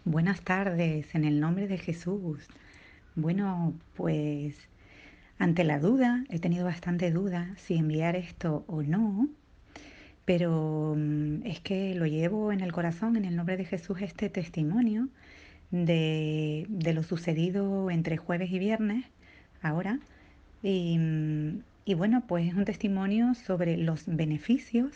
Buenas tardes, en el nombre de Jesús. Bueno, pues ante la duda, he tenido bastante duda si enviar esto o no, pero es que lo llevo en el corazón, en el nombre de Jesús, este testimonio de lo sucedido entre jueves y viernes, ahora. Y bueno, pues es un testimonio sobre los beneficios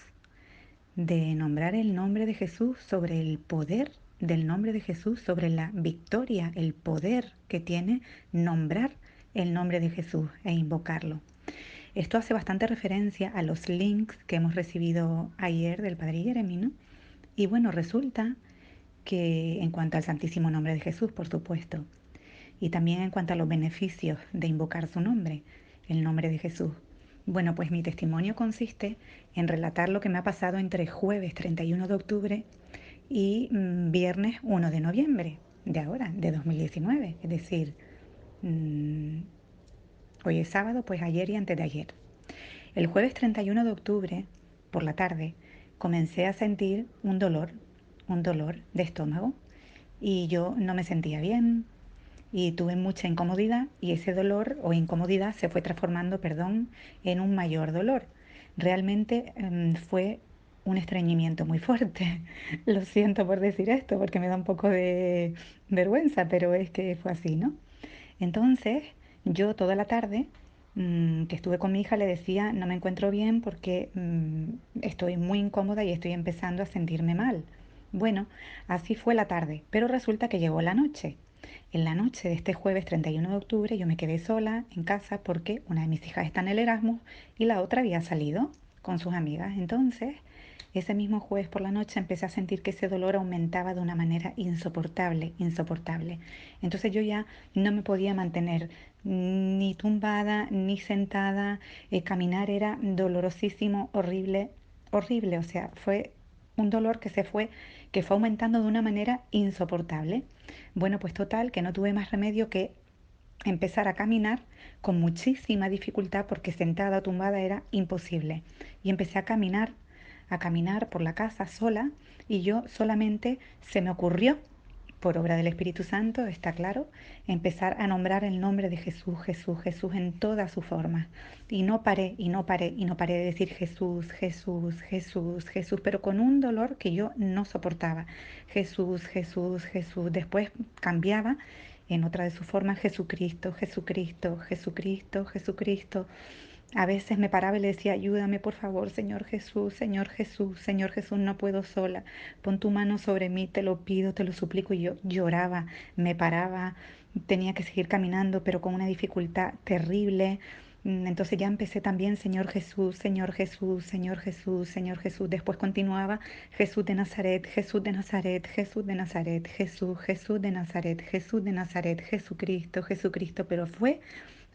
de nombrar el nombre de Jesús, sobre el poder del nombre de Jesús, sobre la victoria, el poder que tiene nombrar el nombre de Jesús e invocarlo. Esto hace bastante referencia a los links que hemos recibido ayer del Padre Jeremy, ¿no? Y bueno, resulta que en cuanto al Santísimo Nombre de Jesús, por supuesto, y también en cuanto a los beneficios de invocar su nombre, el nombre de Jesús. Bueno, pues mi testimonio consiste en relatar lo que me ha pasado entre jueves 31 de octubre y viernes 1 de noviembre de ahora, de 2019. Es decir, mmm, hoy es sábado, pues ayer y antes de ayer. El jueves 31 de octubre, por la tarde, comencé a sentir un dolor de estómago y yo no me sentía bien, y tuve mucha incomodidad y ese dolor o incomodidad se fue transformando, perdón, en un mayor dolor. Realmente fue un estreñimiento muy fuerte. Lo siento por decir esto porque me da un poco de vergüenza, pero es que fue así, ¿no? Entonces, yo toda la tarde que estuve con mi hija le decía, no me encuentro bien porque estoy muy incómoda y estoy empezando a sentirme mal. Bueno, así fue la tarde, pero resulta que llegó la noche. En la noche de este jueves 31 de octubre yo me quedé sola en casa porque una de mis hijas está en el Erasmus y la otra había salido con sus amigas. Entonces, ese mismo jueves por la noche empecé a sentir que ese dolor aumentaba de una manera insoportable, insoportable. Entonces yo ya no me podía mantener ni tumbada ni sentada. Caminar era dolorosísimo, horrible, horrible. O sea, fue un dolor que fue aumentando de una manera insoportable. Bueno, pues total, que no tuve más remedio que empezar a caminar con muchísima dificultad porque sentada o tumbada era imposible. Y empecé a caminar por la casa sola y yo solamente se me ocurrió, por obra del Espíritu Santo, está claro, empezar a nombrar el nombre de Jesús, Jesús, Jesús en todas sus formas. Y no paré, y no paré, y no paré de decir Jesús, Jesús, Jesús, Jesús, pero con un dolor que yo no soportaba. Jesús, Jesús, Jesús. Después cambiaba en otra de sus formas, Jesucristo, Jesucristo, Jesucristo, Jesucristo. A veces me paraba y le decía, ayúdame por favor, Señor Jesús, Señor Jesús, Señor Jesús, no puedo sola. Pon tu mano sobre mí, te lo pido, te lo suplico. Y yo lloraba, me paraba, tenía que seguir caminando, pero con una dificultad terrible. Entonces ya empecé también, Señor Jesús, Señor Jesús, Señor Jesús, Señor Jesús. Después continuaba, Jesús de Nazaret, Jesús de Nazaret, Jesús de Nazaret, Jesús, Jesús de Nazaret, Jesús de Nazaret, Jesucristo, Jesucristo. Pero fue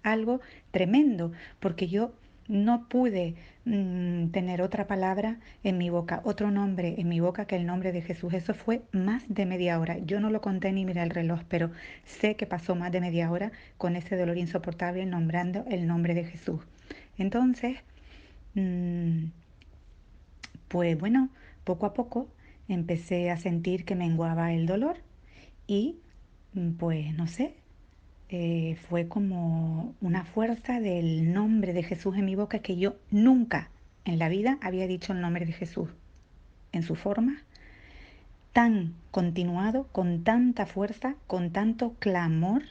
algo tremendo, porque yo no pude tener otra palabra en mi boca, otro nombre en mi boca que el nombre de Jesús. Eso fue más de media hora. Yo no lo conté ni miré el reloj, pero sé que pasó más de media hora con ese dolor insoportable nombrando el nombre de Jesús. Entonces, mmm, pues bueno, poco a poco empecé a sentir que menguaba el dolor y pues no sé, fue como una fuerza del nombre de Jesús en mi boca que yo nunca en la vida había dicho el nombre de Jesús en su forma tan continuado, con tanta fuerza, con tanto clamor,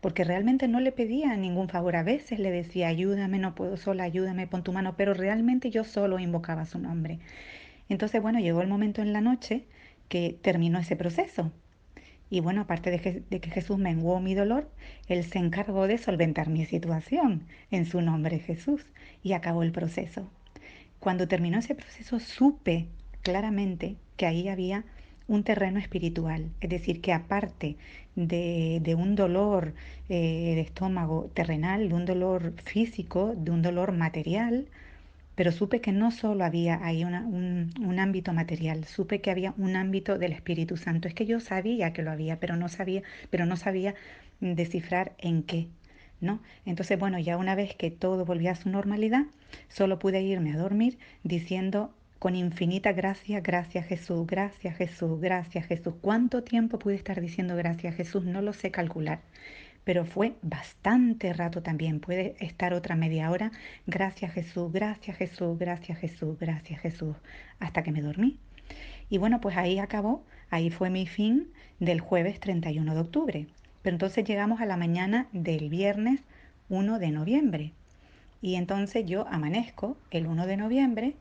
porque realmente no le pedía ningún favor. A veces le decía, ayúdame, no puedo sola, ayúdame, pon tu mano, pero realmente yo solo invocaba su nombre. Entonces, bueno, llegó el momento en la noche que terminó ese proceso. Y bueno, aparte de que Jesús menguó mi dolor, Él se encargó de solventar mi situación en su nombre Jesús y acabó el proceso. Cuando terminó ese proceso supe claramente que ahí había un terreno espiritual, es decir, que aparte de un dolor de estómago terrenal, de un dolor físico, de un dolor material, pero supe que no solo había ahí un ámbito material, supe que había un ámbito del Espíritu Santo. Es que yo sabía que lo había, pero no sabía descifrar en qué, ¿no? Entonces, bueno, ya una vez que todo volvió a su normalidad, solo pude irme a dormir diciendo con infinita gracia, gracias Jesús, gracias Jesús, gracias Jesús. ¿Cuánto tiempo pude estar diciendo gracias Jesús? No lo sé calcular, pero fue bastante rato también. Puede estar otra media hora. Gracias Jesús, gracias Jesús, gracias Jesús, gracias Jesús, hasta que me dormí. Y bueno, pues ahí acabó, ahí fue mi fin del jueves 31 de octubre. Pero entonces llegamos a la mañana del viernes 1 de noviembre. Y entonces yo amanezco el 1 de noviembre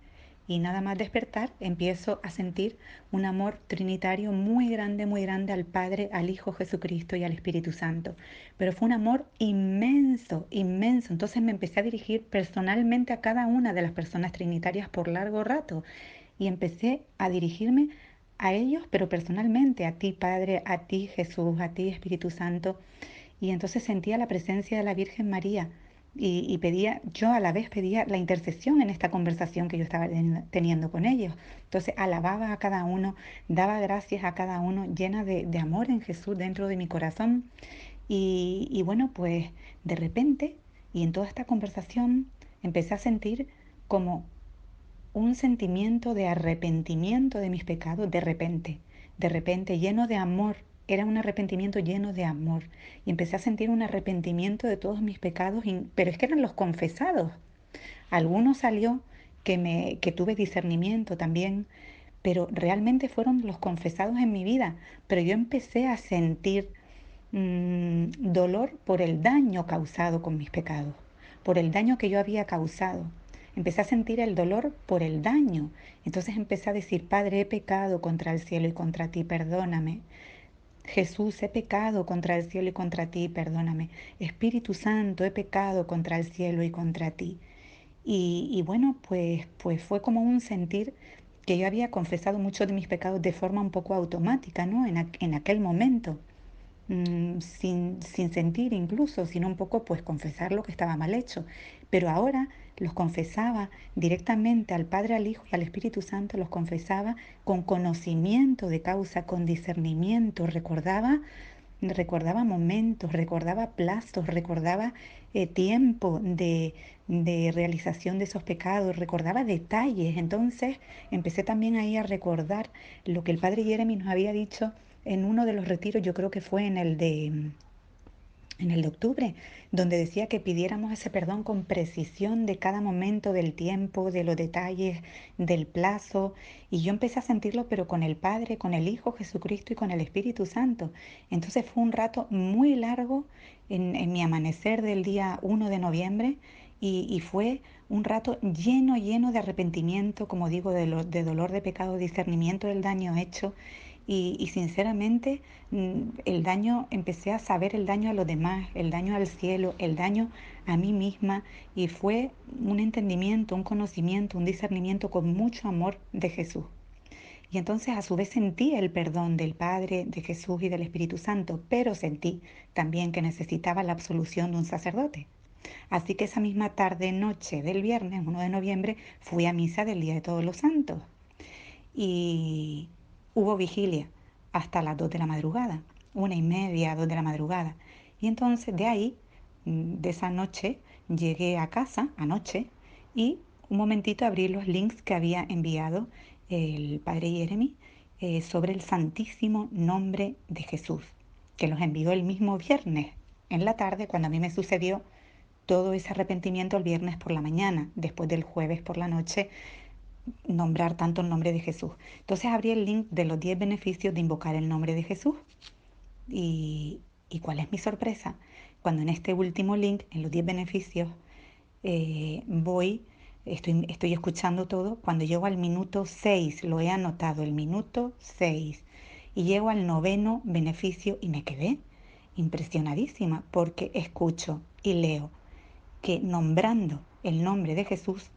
y nada más despertar empiezo a sentir un amor trinitario muy grande al Padre, al Hijo Jesucristo y al Espíritu Santo. Pero fue un amor inmenso, inmenso. Entonces me empecé a dirigir personalmente a cada una de las personas trinitarias por largo rato y empecé a dirigirme a ellos, pero personalmente, a ti Padre, a ti Jesús, a ti Espíritu Santo. Y entonces sentía la presencia de la Virgen María y pedía, yo a la vez pedía la intercesión en esta conversación que yo estaba teniendo con ellos. Entonces alababa a cada uno, daba gracias a cada uno, llena de amor en Jesús dentro de mi corazón. Y bueno, pues de repente, y en toda esta conversación, empecé a sentir como un sentimiento de arrepentimiento de mis pecados de repente, lleno de amor. Era un arrepentimiento lleno de amor. Y empecé a sentir un arrepentimiento de todos mis pecados, pero es que eran los confesados. Algunos salió que tuve discernimiento también, pero realmente fueron los confesados en mi vida. Pero yo empecé a sentir dolor por el daño causado con mis pecados, por el daño que yo había causado. Empecé a sentir el dolor por el daño. Entonces empecé a decir, Padre, he pecado contra el cielo y contra ti, perdóname. Jesús, he pecado contra el cielo y contra ti, perdóname. Espíritu Santo, he pecado contra el cielo y contra ti. Y bueno, pues fue como un sentir que yo había confesado muchos de mis pecados de forma un poco automática, ¿no? En aquel momento sin sentir incluso, sino un poco pues confesar lo que estaba mal hecho. Pero ahora los confesaba directamente al Padre, al Hijo y al Espíritu Santo, los confesaba con conocimiento de causa, con discernimiento, recordaba momentos, recordaba plazos, recordaba tiempo de realización de esos pecados, recordaba detalles. Entonces empecé también ahí a recordar lo que el padre Jeremy nos había dicho en uno de los retiros, yo creo que fue en el de octubre, donde decía que pidiéramos ese perdón con precisión de cada momento del tiempo, de los detalles, del plazo. Y yo empecé a sentirlo, pero con el Padre, con el Hijo Jesucristo y con el Espíritu Santo. Entonces fue un rato muy largo en mi amanecer del día 1 de noviembre y fue un rato lleno de arrepentimiento, como digo, de dolor de pecado, discernimiento del daño hecho y sinceramente el daño, empecé a saber el daño a los demás, el daño al cielo, el daño a mí misma y fue un entendimiento, un conocimiento, un discernimiento con mucho amor de Jesús. Y entonces a su vez sentí el perdón del Padre, de Jesús y del Espíritu Santo, pero sentí también que necesitaba la absolución de un sacerdote. Así que esa misma tarde, noche del viernes 1 de noviembre, fui a misa del Día de Todos los Santos y hubo vigilia hasta las 2 de la madrugada, 1:30, 2 de la madrugada. Y entonces de ahí, de esa noche, llegué a casa anoche y un momentito abrí los links que había enviado el padre Jeremy sobre el santísimo nombre de Jesús, que los envió el mismo viernes en la tarde cuando a mí me sucedió todo ese arrepentimiento el viernes por la mañana, después del jueves por la noche nombrar tanto el nombre de Jesús. Entonces abrí el link de los 10 beneficios de invocar el nombre de Jesús. ¿Y cuál es mi sorpresa? Cuando en este último link, en los 10 beneficios, estoy escuchando todo, cuando llego al minuto 6, lo he anotado, el minuto 6, y llego al noveno beneficio y me quedé impresionadísima porque escucho y leo que nombrando el nombre de Jesús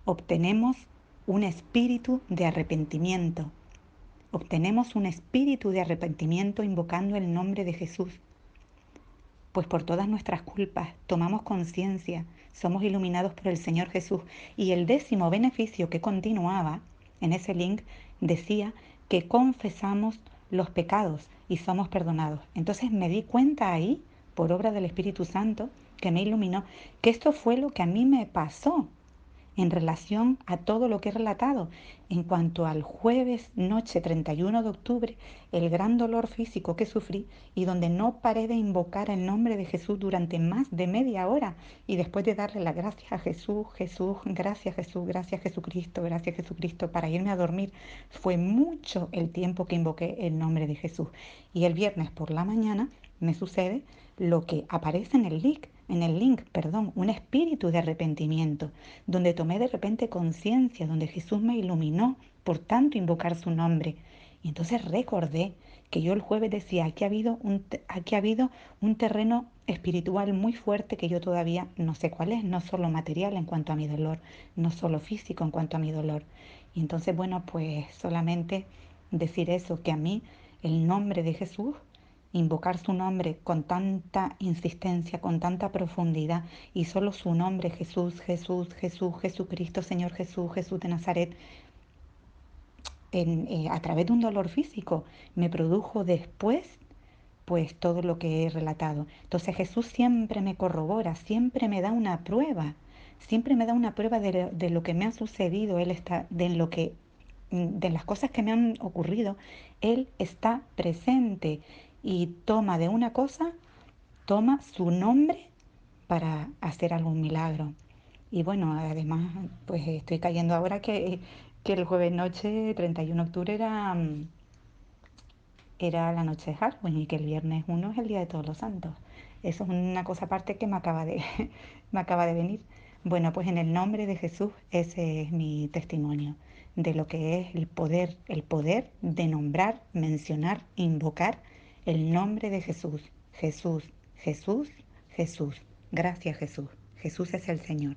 obtenemos un espíritu de arrepentimiento. Obtenemos un espíritu de arrepentimiento invocando el nombre de Jesús. Pues por todas nuestras culpas tomamos conciencia, somos iluminados por el Señor Jesús. Y el 10º beneficio que continuaba en ese link decía que confesamos los pecados y somos perdonados. Entonces me di cuenta ahí, por obra del Espíritu Santo, que me iluminó, que esto fue lo que a mí me pasó. en relación a todo lo que he relatado. En cuanto al jueves noche 31 de octubre, el gran dolor físico que sufrí y donde no paré de invocar el nombre de Jesús durante más de media hora y después de darle las gracias a Jesús, Jesús, gracias Jesucristo, para irme a dormir, fue mucho el tiempo que invoqué el nombre de Jesús. Y el viernes por la mañana me sucede lo que aparece en el link, un espíritu de arrepentimiento, donde tomé de repente conciencia, donde Jesús me iluminó por tanto invocar su nombre. Y entonces recordé que yo el jueves decía, aquí ha habido un terreno espiritual muy fuerte que yo todavía no sé cuál es, no solo material en cuanto a mi dolor, no solo físico en cuanto a mi dolor. Y entonces, bueno, pues solamente decir eso, que a mí el nombre de Jesús, invocar su nombre con tanta insistencia, con tanta profundidad, y solo su nombre, Jesús, Jesús, Jesús, Jesucristo, Señor Jesús, Jesús de Nazaret, a través de un dolor físico, me produjo después pues todo lo que he relatado. Entonces Jesús siempre me corrobora, siempre me da una prueba, siempre me da una prueba de lo que me ha sucedido, Él está, de las cosas que me han ocurrido, Él está presente y toma de una cosa, toma su nombre para hacer algún milagro. Y bueno, además, pues estoy cayendo ahora que el jueves noche, 31 de octubre, era la noche de Halloween y que el viernes 1 es el Día de Todos los Santos. Eso es una cosa aparte que me acaba de venir. Bueno, pues en el nombre de Jesús, ese es mi testimonio de lo que es el poder de nombrar, mencionar, invocar el nombre de Jesús. Jesús, Jesús, Jesús. Gracias Jesús. Jesús es el Señor.